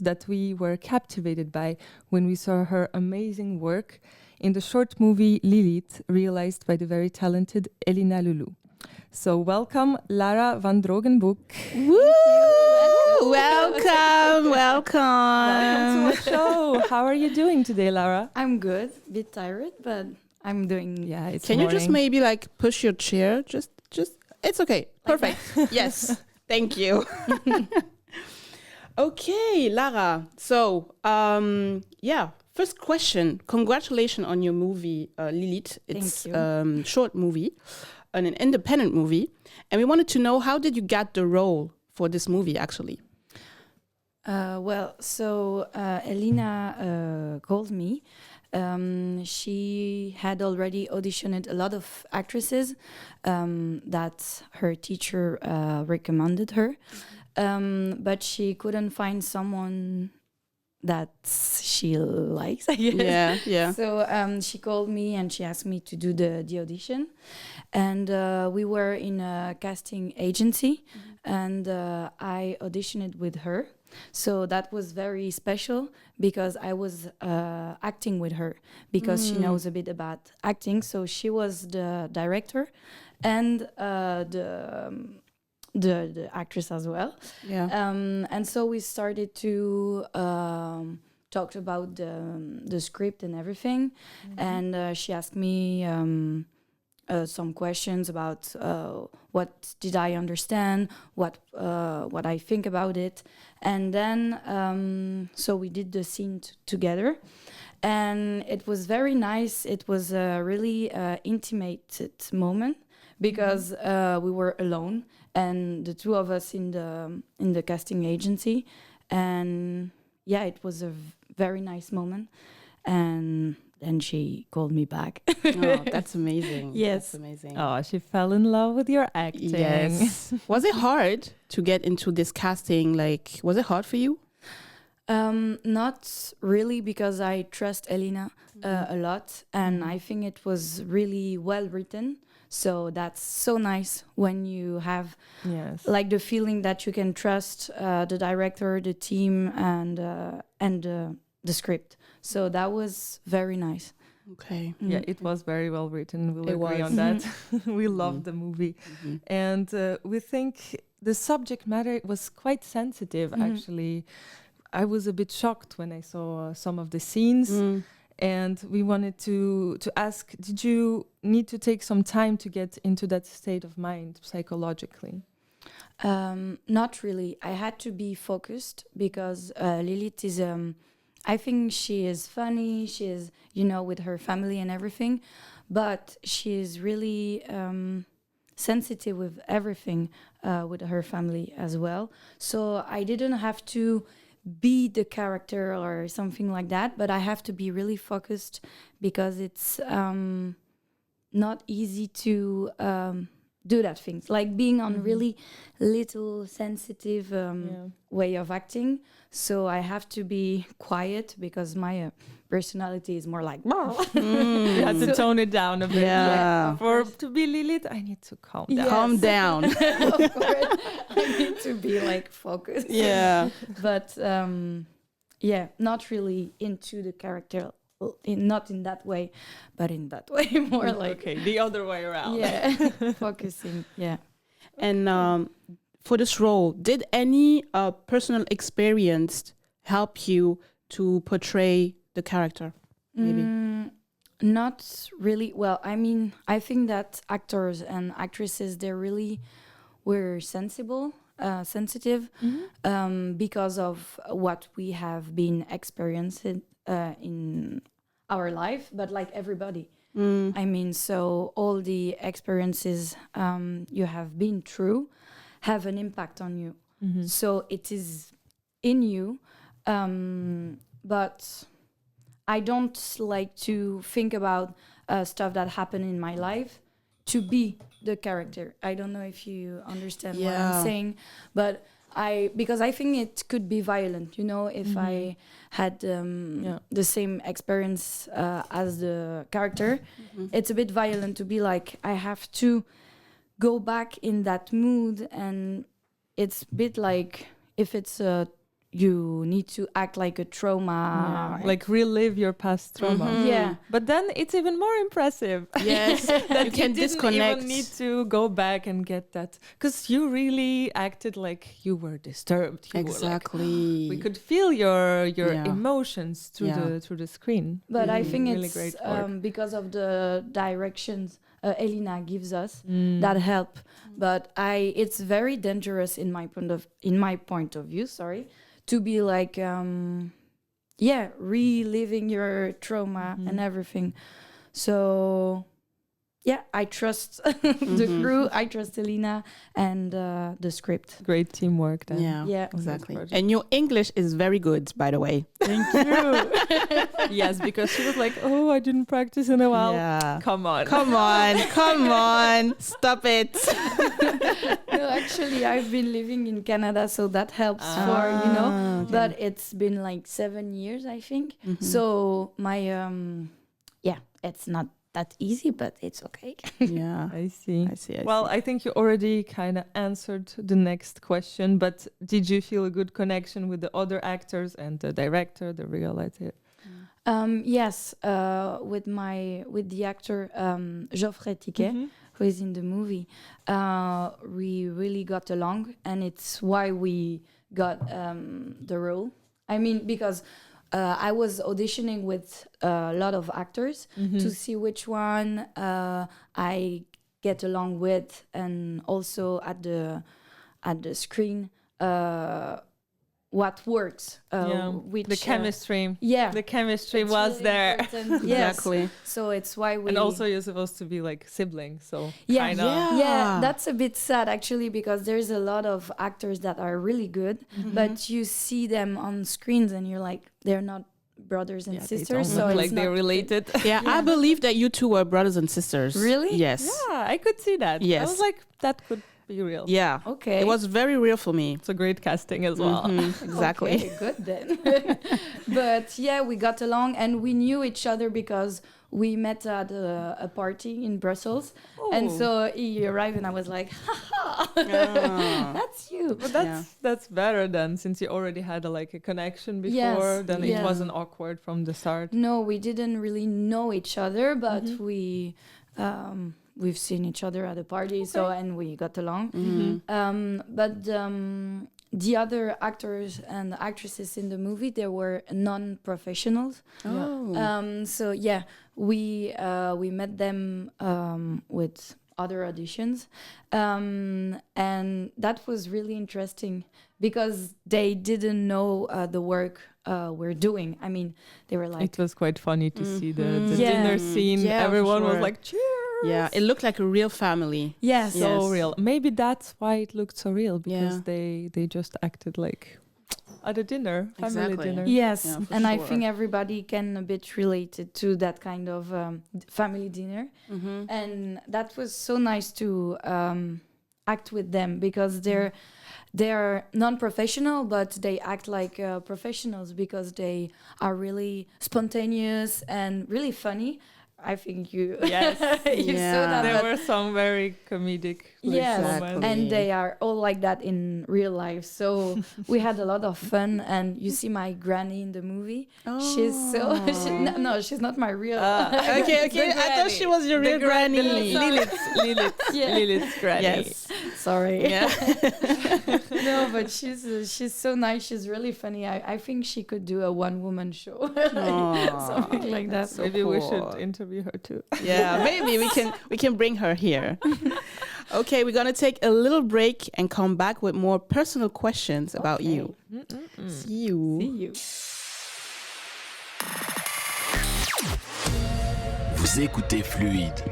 that we were captivated by when we saw her amazing work in the short movie Lilith, realized by the very talented Elina Lulu. So welcome, Lara van Drooghenbroeck. Woo! Welcome. Welcome to our show. How are you doing today, Lara? I'm good. A bit tired, but I'm doing. Yeah, it's Can morning. you just maybe like push your chair? Just. It's okay. Perfect. Yes. Thank you. Okay, Lara. So, first question. Congratulations on your movie, Lilith. It's Thank you. Short movie, an independent movie. And we wanted to know, how did you get the role for this movie, actually? Elina called me. She had already auditioned a lot of actresses that her teacher recommended her. But she couldn't find someone that she likes, I guess. Yeah. So she called me and she asked me to do the audition. And we were in a casting agency, and I auditioned with her. So that was very special because I was acting with her because she knows a bit about acting. So she was the director and the actress as well. Yeah. And so we started to talk about the script and everything. And she asked me some questions about what did I understand, what I think about it. And then so we did the scene together. And it was very nice. It was a really intimate moment because we were alone, and the two of us in the casting agency. And yeah, it was a very nice moment. And then she called me back. Oh, that's amazing. Yes. That's amazing. Oh, she fell in love with your acting. Yes. Was it hard to get into this casting? Like, was it hard for you? Not really, because I trust Elina a lot, and I think it was really well written. So that's so nice when you have like the feeling that you can trust the director, the team, and the script. So that was very nice. Okay. Yeah, it was very well written. We'll agree was. on that. We loved the movie. And we think the subject matter was quite sensitive, actually. I was a bit shocked when I saw some of the scenes. And we wanted to ask, did you need to take some time to get into that state of mind psychologically? Not really. I had to be focused because Lilith is... I think she is funny. She is, with her family and everything. But she is really sensitive with everything, with her family as well. So I didn't have to be the character or something like that, but I have to be really focused because it's not easy to do that things, like being on really little sensitive way of acting. So I have to be quiet because my personality is more like You had to tone it down a bit. Yeah. To be Lilith, I need to calm down. Yes. Calm down. Of course, I need to be like focused. Yeah. But not really into the character. Not in that way, but in that way, more like the other way around. Yeah, focusing. Yeah. And for this role, did any personal experience help you to portray the character? Maybe. Not really. Well, I mean, I think that actors and actresses, they really were sensitive because of what we have been experiencing in our life, but like everybody. I mean, so all the experiences you have been through have an impact on you. So it is in you, but I don't like to think about stuff that happened in my life to be the character. I don't know if you understand what I'm saying, but because I think it could be violent, if I had the same experience as the character. It's a bit violent to be like, I have to go back in that mood, and it's a bit like if it's a you need to act like a trauma. Like relive your past trauma. Yeah. But then it's even more impressive. Yes, that you can didn't disconnect. even need to go back and get that, because you really acted like you were disturbed. You were Exactly. like, we could feel your Yeah. emotions through the screen. But I think really it's great work. because of the directions Elina gives us that help. But it's very dangerous in my point of view. Sorry, to be like reliving your trauma and everything. So yeah, I trust the crew. I trust Elina and the script. Great teamwork then. Yeah. Exactly. And your English is very good, by the way. Thank you. Yes, because she was like, oh, I didn't practice in a while. Yeah. Come on. Come on. Stop it. No, actually, I've been living in Canada, so that helps Okay. But it's been like 7 years, I think. So my, it's not that easy, but it's okay. Yeah. I see. I see. Well, I think you already kind of answered the next question, but did you feel a good connection with the other actors and the director, the realizer? Yes, with the actor Geoffrey Tiquet, who is in the movie, we really got along, and it's why we got the role. I mean, because I was auditioning with a lot of actors to see which one I get along with, and also at the screen what works. Which the chemistry. yeah, The chemistry it's was really there. important. Yes. Exactly. So it's why we. And also you're supposed to be like siblings, so Yeah, kinda. yeah, that's a bit sad actually, because there's a lot of actors that are really good, but you see them on screens and you're like, they're not brothers and They sisters, don't so look it's like they're not related. Yeah, I believe that you two were brothers and sisters. Really? Yes. Yeah, I could see that. I Yes. was like, that could be real. Yeah. Okay. It was very real for me. It's a great casting as well. Exactly. Okay, good then. But yeah, we got along and we knew each other because we met at a party in Brussels. And so he arrived and I was like, haha, that's you. But that's better then, since you already had a connection before. Yes, Then yeah. it wasn't awkward from the start. No, we didn't really know each other, but we've seen each other at a party, and we got along. But the other actors and actresses in the movie, they were non-professionals. Oh. So yeah, we met them with other auditions, and that was really interesting because they didn't know the work we're doing. I mean, they were like, It was quite funny to see the Yeah. dinner scene. Yeah, for Everyone was sure. like, cheers. Yeah, it looked like a real family. yes, Yeah. So Yes. real. Maybe that's why it looked so real, because Yeah. they just acted like at a dinner, family Exactly. dinner. yes, Yeah, for and I sure. think everybody can a bit relate it to that kind of family dinner. And that was so nice to act with them because they're non-professional, but they act like professionals because they are really spontaneous and really funny. I think you Yes. you saw Yeah. that. There but were some very comedic yes, moments. and they are all like that in real life. So we had a lot of fun. And you see my granny in the movie. She's so she's not my real. Okay. I thought she was your real granny. Lilith's Yeah. Lilith's granny. Yes. Sorry. Yeah. No, but she's so nice. She's really funny. I think she could do a one-woman show, something like that. So Maybe we cool. should interview her too. Yeah, maybe we can bring her here. Okay, we're gonna take a little break and come back with more personal questions about you. See you. See you. Vous écoutez Fluide.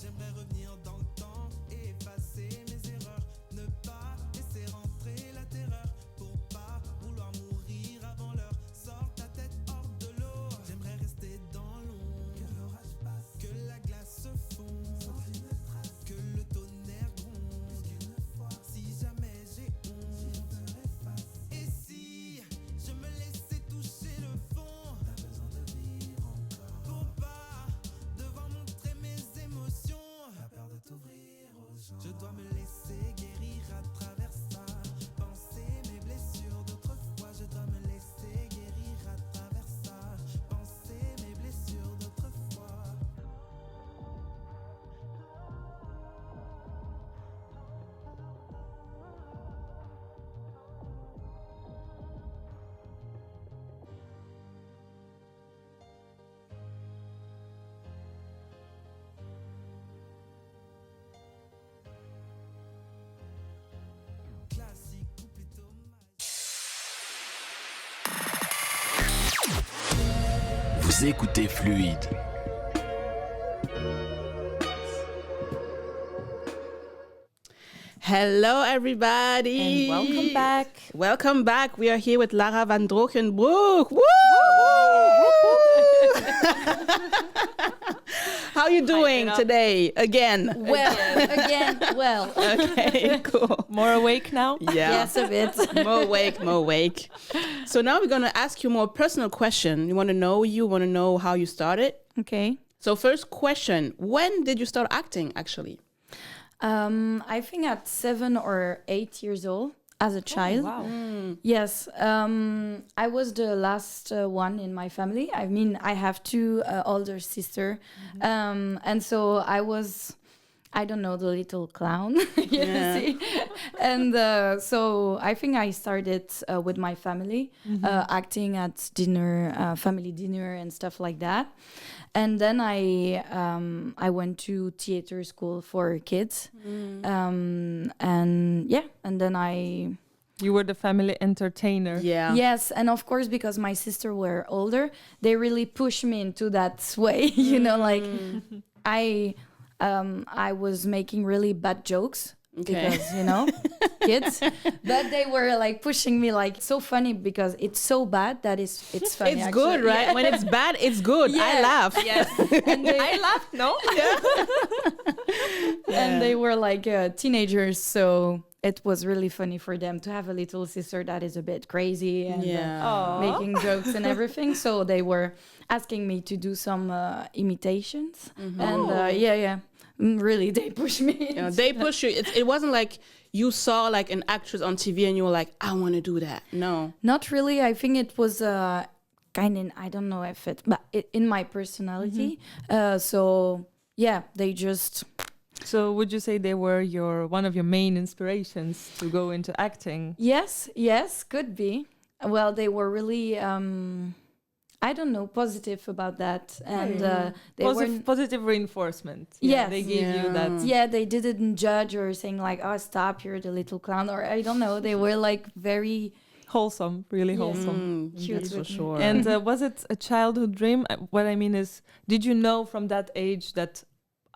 J'aimerais revenir dans le temps et effacer mes erreurs. Ne pas laisser rentrer la terreur pour pas vouloir mourir avant l'heure. Sors ta tête hors de l'eau. J'aimerais rester dans l'ombre. Que l'orage passe. Que la glace se Je dois me laisser guérir à travers ça. Penser mes blessures d'autrefois. Je dois me laisser guérir à travers ça. Penser mes blessures d'autrefois. Classique ou plutôt Vous écoutez Fluide. Hello, everybody. And welcome back. Welcome back. We are here with Lara van Drooghenbroeck. Woo! How you doing today? Again. Well. Okay, cool. More awake now? Yeah. Yes, a bit. More awake. So now we're going to ask you more personal question. You want to know how you started. Okay. So first question, when did you start acting actually? I think at 7 or 8 years old as a child. Wow. Yes. I was the last one in my family. I mean, I have two older sisters. And so I was, I don't know, the little clown, see. And so I think I started with my family, acting at dinner, family dinner and stuff like that. And then I went to theater school for kids. And then You were the family entertainer. Yeah. Yes, and of course, because my sister were older, they really pushed me into that way. You know, like I was making really bad jokes because kids, but they were like pushing me like so funny because it's so bad that it's funny. It's actually. good, right? Yeah. When it's bad, it's good. I laugh. Yes, and I laughed, no? and they were like teenagers, so it was really funny for them to have a little sister that is a bit crazy and making jokes and everything. So they were asking me to do some imitations, and really they pushed me. Yeah, they push you. It wasn't like you saw like an actress on TV and you were like, I want to do that. No, Not really. I think it was kind of, I don't know if but in my personality. So yeah, they just. So would you say they were one of your main inspirations to go into acting? Yes, could be. Well, they were really, I don't know, positive about that. And they were... Positive reinforcement. Yes. They gave you that. Yeah, they didn't judge or saying like, oh, stop, you're the little clown. Or I don't know. They were like very... Wholesome, really wholesome. Cute that's for with me. sure. And was it a childhood dream? What I mean is, did you know from that age that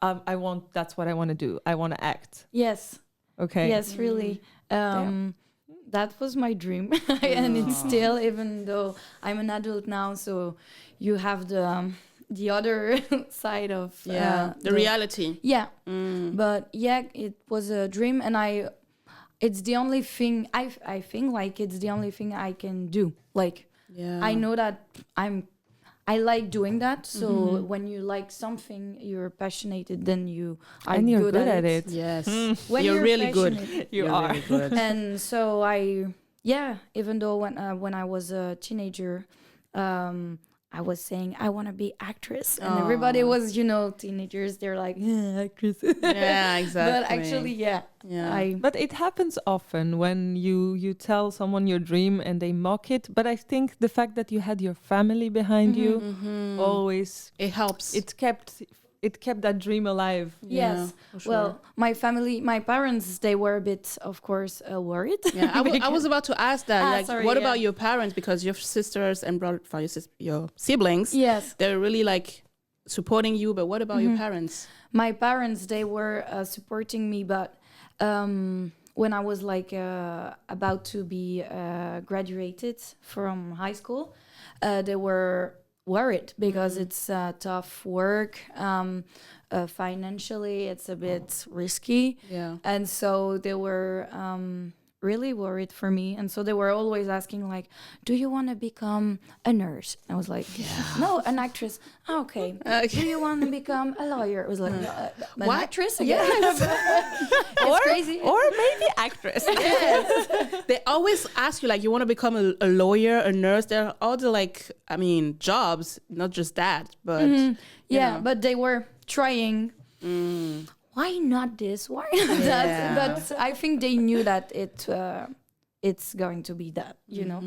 that's what I want to do? I want to act. Yes. Okay. Yes, really. That was my dream. And it's still, even though I'm an adult now, so you have the other side of the reality. Yeah. But yeah, it was a dream, and it's the only thing I think like it's the only thing I can do. Like I know that I like doing that. So when you like something, you're passionate, then you are And you're good at it. it. Yes. When You're really good. passionate. You You're are. really good. And so even though when I was a teenager, I was saying I want to be actress, and everybody was, teenagers. They're like actress. Yeah, exactly. But actually, yeah. But it happens often when you tell someone your dream and they mock it. But I think the fact that you had your family behind you always It helps. it kept that dream alive. Yes. for sure. Well, my parents, they were a bit, of course, worried. Yeah, I was about to ask that. Like, sorry, what yeah. about your parents? Because your sisters and your siblings, Yes. they're really like supporting you. But what about your parents? My parents, they were supporting me, but when I was like about to be graduated from high school, they were worried because it's tough work. Financially, it's a bit risky. Yeah. And so they were really worried for me, and so they were always asking like, do you want to become a nurse? I was like, no, an actress. Oh, okay. Do you want to become a lawyer? It was like, an actress again? It's crazy. Or maybe actress. They always ask you, like, you want to become a lawyer, a nurse. There are all the, like, I mean, jobs, not just that, but... you know. But they were trying... Why not this? Why not that? But I think they knew that it's going to be that, you know.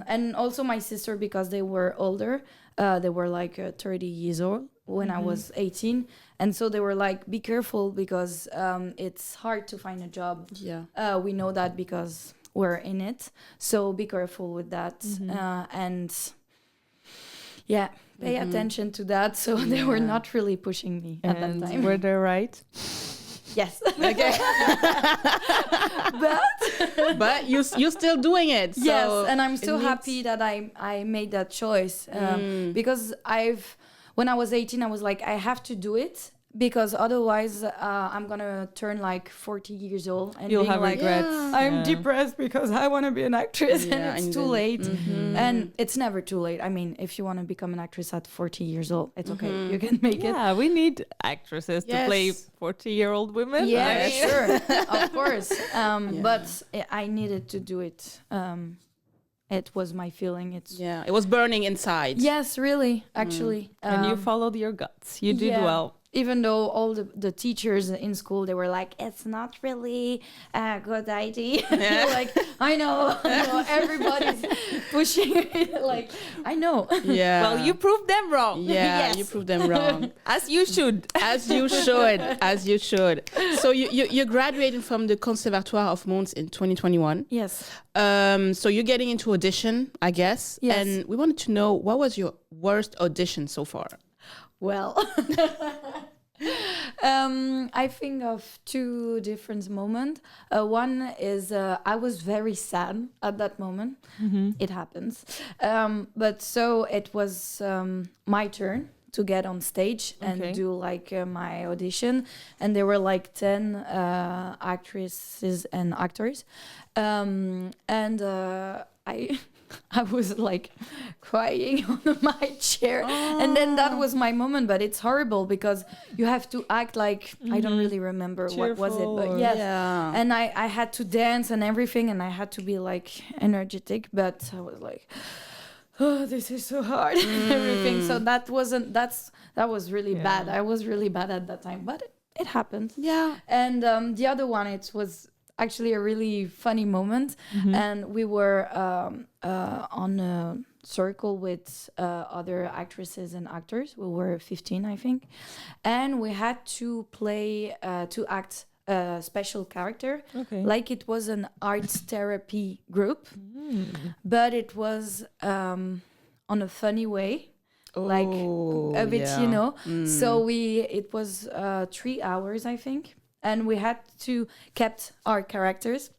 And also my sister, because they were older, they were like 30 years old when I was 18, and so they were like, be careful, because it's hard to find a job. We know that because we're in it, so be careful with that. And pay attention to that. So they were not really pushing me at that time. Were they right? Yes. Okay. but you're still doing it. So yes, and I'm so happy that I made that choice, because when I was 18, I was like, I have to do it, because otherwise I'm gonna turn like 40 years old and you'll being have like, regrets. I'm depressed because I want to be an actress, and it's too late. And it's never too late. I mean, if you want to become an actress at 40 years old, it's okay. You can make it. Yeah, we need actresses to play 40-year-old women. Yeah, sure, of course. But I needed to do it. It was my feeling. It was burning inside. Yes, really, actually. And you followed your guts. You did well. Even though all the teachers in school, they were like, it's not really a good idea. Like, I know, everybody's pushing it. Like, I know. Yeah. Well, you proved them wrong. Yeah, you proved them wrong. As you should. As you should. As you should. So you graduated from the Conservatoire of Mons in 2021. Yes. So you're getting into audition, I guess. Yes. And we wanted to know, what was your worst audition so far? Well, I think of two different moments. One is I was very sad at that moment. It happens. But so it was my turn to get on stage and do like my audition. And there were like 10 actresses and actors. I was like crying on my chair, and then that was my moment. But it's horrible because you have to act like I don't really remember what was it, but yes. And I had to dance and everything, and I had to be like energetic. But I was like, oh, this is so hard, everything. So that was really bad. I was really bad at that time, but it happened. Yeah. And the other one, it was actually a really funny moment, and we were on a circle with other actresses and actors. We were 15, I think, and we had to play to act a special character, like it was an arts therapy group, but it was on a funny way. Like a bit, you know. So it was 3 hours, I think. And we had to kept our characters,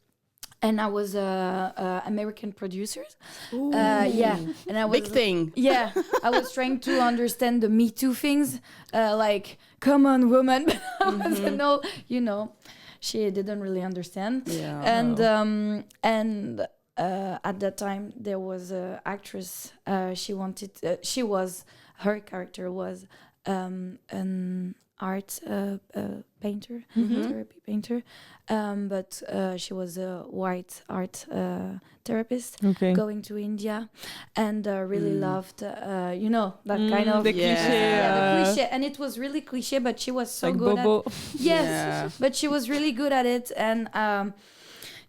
and I was American producers. And I was big thing. Yeah, I was trying to understand the Me Too things, like come on, woman. But I was no, you know, she didn't really understand. Yeah. And at that time there was a actress. Her character was an art painter, therapy painter, but she was a white art therapist going to India, and really loved that kind of the cliche, the cliche, and it was really cliche, but she was so like good Bobo. but she was really good at it, and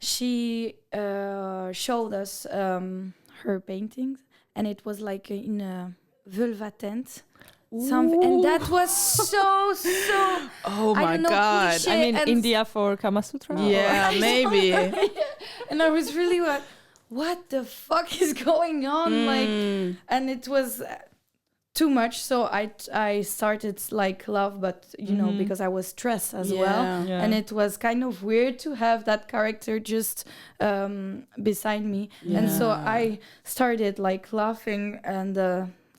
she showed us her paintings, and it was like in a vulva tent. And that was so oh my god, cliche. I mean, India for Kama Sutra. Yeah, maybe. And I was really like, what the fuck is going on? Like, and it was too much, so I started like love, but you know, because I was stressed as well, and it was kind of weird to have that character just beside me, and so I started like laughing, and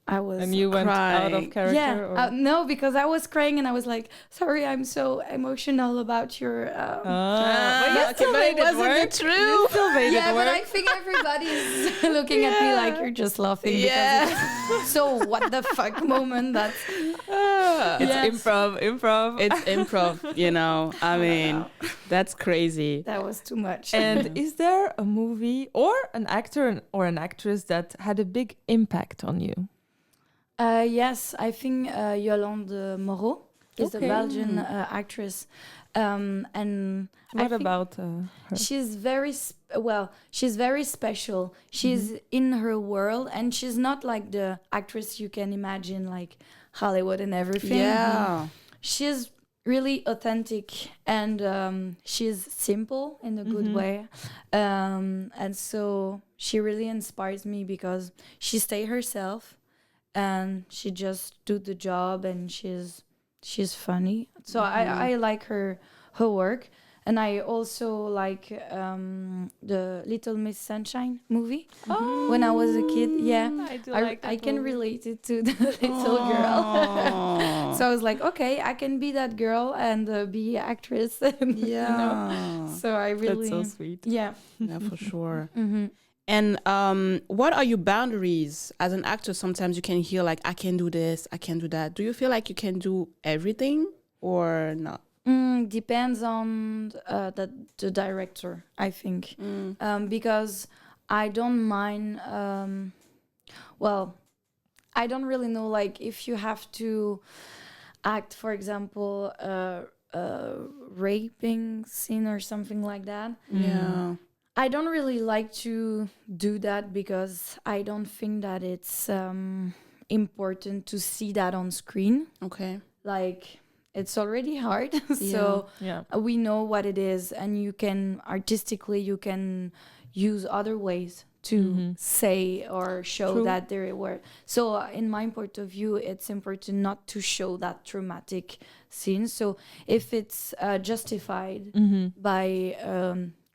I was And you went out of crying. character? yeah, or? no, because I was crying and I was like, sorry, I'm so emotional about your. But you still made it work. true? You still made Yeah, it but work. I think everybody is looking at me like you're just laughing because it's so what the fuck moment. That's It's Yes. improv. It's improv, you know. I mean, that's crazy. that was too much. And is there a movie or an actor or an actress that had a big impact on you? Yes, I think Yolande Moreau is the Okay. Belgian actress, and I What think about her? she's she's very special. She's in her world, and she's not like the actress you can imagine, like Hollywood and everything. Yeah. She's really authentic, and she's simple in a good way, and so she really inspires me because she stay herself, and she just do the job, and she's funny. So I like her work. And I also like the Little Miss Sunshine movie when I was a kid. Yeah, I do like that I can movie. relate it to the little girl. So I was like, okay, I can be that girl and be an actress. Yeah. You know? So I really, That's so sweet. yeah. Yeah, for sure. Mm-hmm. And what are your boundaries as an actor? Sometimes you can hear like, I can do this, I can do that. Do you feel like you can do everything or not? Depends on the director, I think, because I don't mind. Well, I don't really know. Like, if you have to act, for example, a raping scene or something like that, Yeah. I don't really like to do that because I don't think that it's important to see that on screen. Okay. Like, it's already hard. So Yeah. we know what it is, and you can artistically you can use other ways to say or show True. that there were. So in my point of view, it's important not to show that traumatic scene. So if it's justified by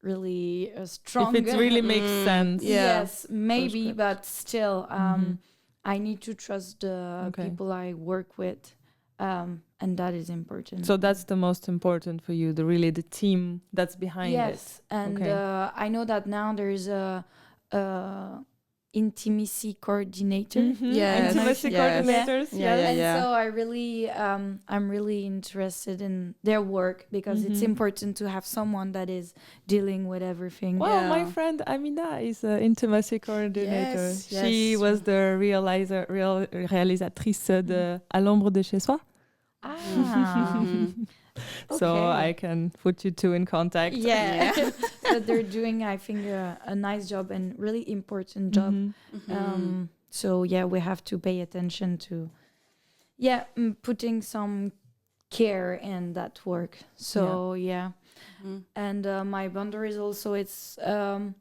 really strong, If it really makes sense. Yeah. yes, maybe, but still, I need to trust the Okay. people I work with, and that is important. So that's the most important for you, the team that's behind yes, and Okay. I know that now there's a intimacy coordinator. it. Yes. Intimacy Yes. coordinators. Yeah, yes. And so I really, I'm really interested in their work because it's important to have someone that is dealing with everything. Well, Yeah. my friend Amina is an intimacy coordinator. Yes, She yes. was the réalisatrice de À l'ombre de chez soi. Ah, So Okay. I can put you two in contact. yeah. But they're doing, I think, a nice job and really important job. So yeah, we have to pay attention to, putting some care in that work. So yeah. And my boundaries also, it's I'm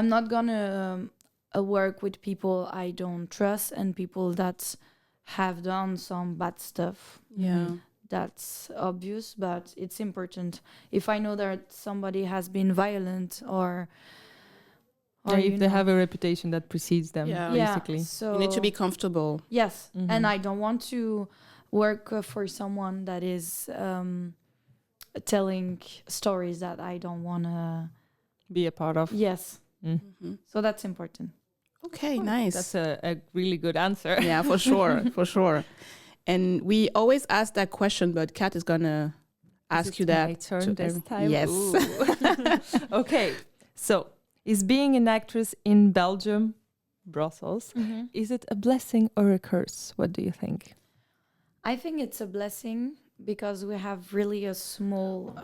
not gonna work with people I don't trust and people that have done some bad stuff. Yeah. That's obvious, but it's important. If I know that somebody has been violent or if they have a reputation that precedes them, Yeah. basically. so You need to be comfortable. yes, and I don't want to work for someone that is telling stories that I don't want to. Be a part of. Yes, Mhm. so that's important. Okay, nice. That's a really good answer. Yeah, for sure, for sure. And we always ask that question, but Kat is gonna ask you that. My turn to this every- time. Yes. Ooh. Okay, so is being an actress in Belgium, Brussels, is it a blessing or a curse? What do you think? I think it's a blessing because we have really a small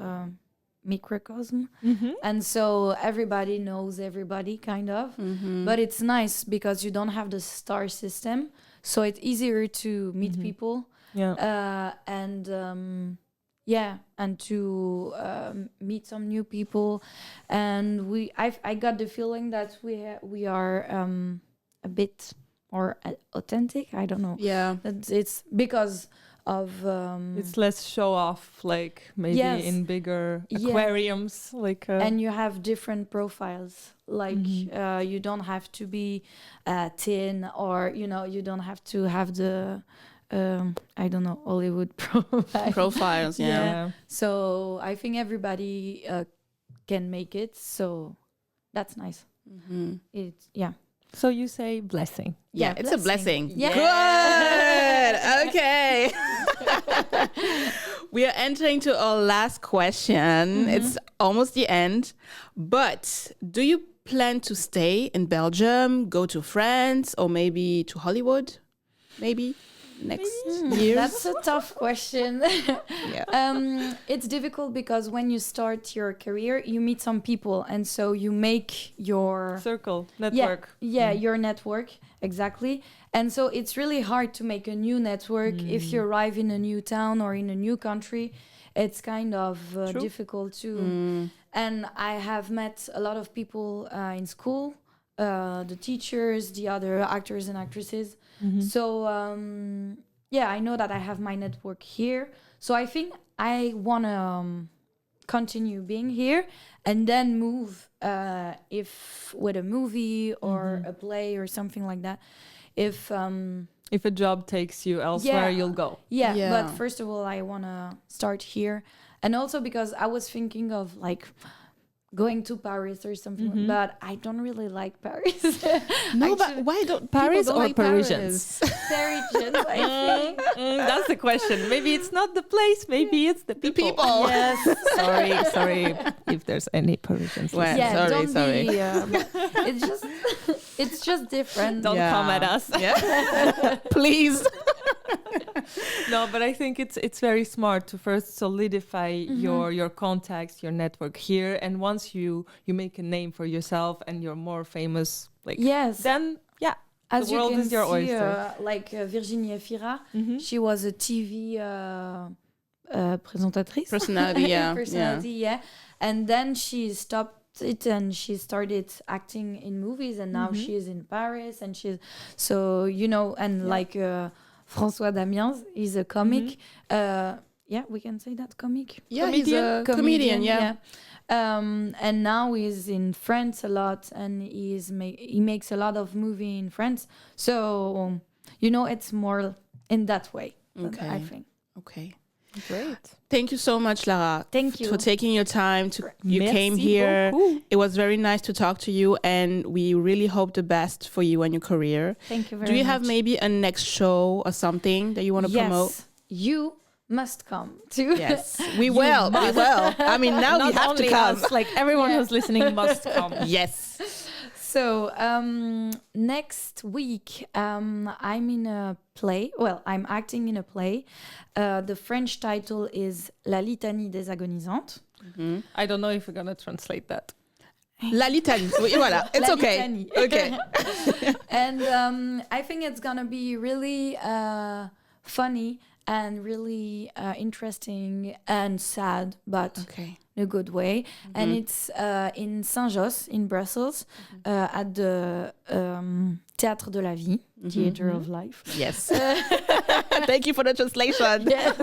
microcosm, and so everybody knows everybody, kind of. But it's nice because you don't have the star system, so it's easier to meet people. Yeah. And to meet some new people, and I got the feeling that we are a bit more authentic. I don't know. Yeah. It's because of It's less show off, like maybe Yes. in bigger Yeah. aquariums, like. And you have different profiles. Like you don't have to be thin, or you don't have to have the I don't know, Hollywood profile. Profiles, yeah. yeah. So I think everybody can make it. So that's nice. It's So you say blessing. Yeah, it's a blessing. Yeah. Good. Okay. We are entering to our last question. It's almost the end. But do you plan to stay in Belgium, go to France, or maybe to Hollywood? Maybe next year? That's a tough question. Yeah. It's difficult because when you start your career, you meet some people, and so you make your Circle, network. Yeah, your network, exactly. And so it's really hard to make a new network if you arrive in a new town or in a new country. It's kind of difficult too. And I have met a lot of people in school, the teachers, the other actors and actresses. So I know that I have my network here. So I think I want to continue being here and then move if with a movie or a play or something like that. If a job takes you elsewhere, you'll go. Yeah, but first of all, I want to start here. And also because I was thinking of like going to Paris or something, but I don't really like Paris. No, but why don't Paris people don't or like Parisians? Parisians, I think. That's the question. Maybe it's not the place. Maybe it's the people. Yes. Sorry if there's any Parisians. Well, Yeah, sorry. don't be. It's just different. Don't come at us. Yeah. Please. No, but I think it's very smart to first solidify your contacts, your network here, and once you make a name for yourself and you're more famous, like then as the world you can is your see, oyster. like Virginie Efira, she was a TV presentatrice. Personality, yeah. And then she stopped it and she started acting in movies, and now she is in Paris, and she's like François Damiens is a comic. We can say that comic. Yeah, he's a comedian. Yeah. And now he's in France a lot, and he makes a lot of movie in France. So it's more in that way. Okay. I think. Okay. Great. Thank you so much, Lara. Thank you for taking your time. You Merci came here. beaucoup. It was very nice to talk to you, and we really hope the best for you and your career. Thank you very much. Do you have maybe a next show or something that you want to promote? You must come too. Yes, we will. We will. I mean, now we Not have to only come. us, like everyone who's listening must come. Yes. So next week, I'm in a play. Well, I'm acting in a play. The French title is La Litanie des Agonisantes. I don't know if we're gonna translate that. La litanie. Oui, voilà. It's La okay. litanie. Okay. And I think it's gonna be really funny and really interesting and sad, but Okay. in a good way. And it's in Saint-Jos in Brussels at the Théâtre de la Vie, Theatre of Life. Yes. Thank you for the translation. Yes.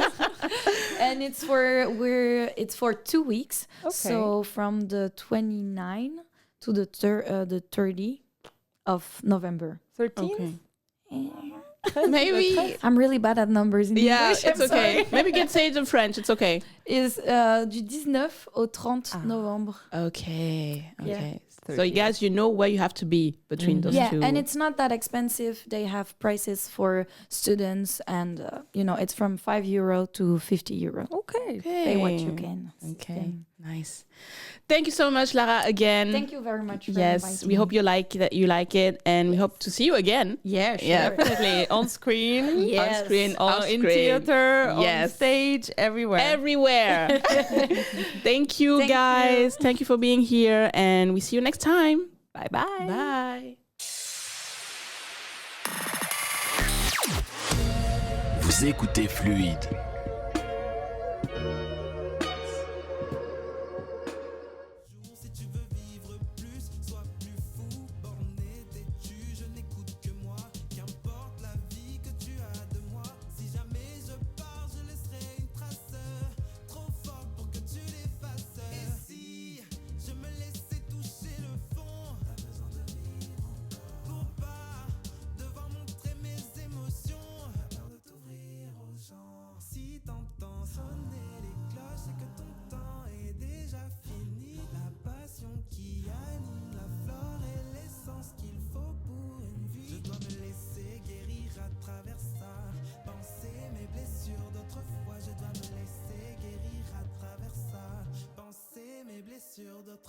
And it's for 2 weeks. So from the 29 to the 30 of November. 13th? Okay. Maybe. I'm really bad at numbers in Yeah, English. it's I'm okay. sorry. Maybe you can say it in French. It's okay. Is du 19 au 30 novembre. Okay. Yeah. Okay. So you guys, you know where you have to be between those Yeah, two. and it's not that expensive. They have prices for students, and it's from €5 to €50. Okay. Pay what you can. Okay. Nice. Thank you so much, Lara, again. Thank you very much for Yes, inviting we me. hope you like it, and we hope to see you again. Yeah, sure. Yeah. Definitely on screen, Yes. On screen, off in screen. theater, on Yes. stage, everywhere. Everywhere. Thank you, Thank guys. Thank you for being here, and we see you next time. Bye bye. Bye. Vous écoutez Fluide. Si tu veux vivre plus, sois plus fou, borné, têtu, je n'écoute que moi. Qu'importe la vie que tu as de moi, si jamais je pars.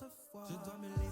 d'autrefois. Je dois me laisser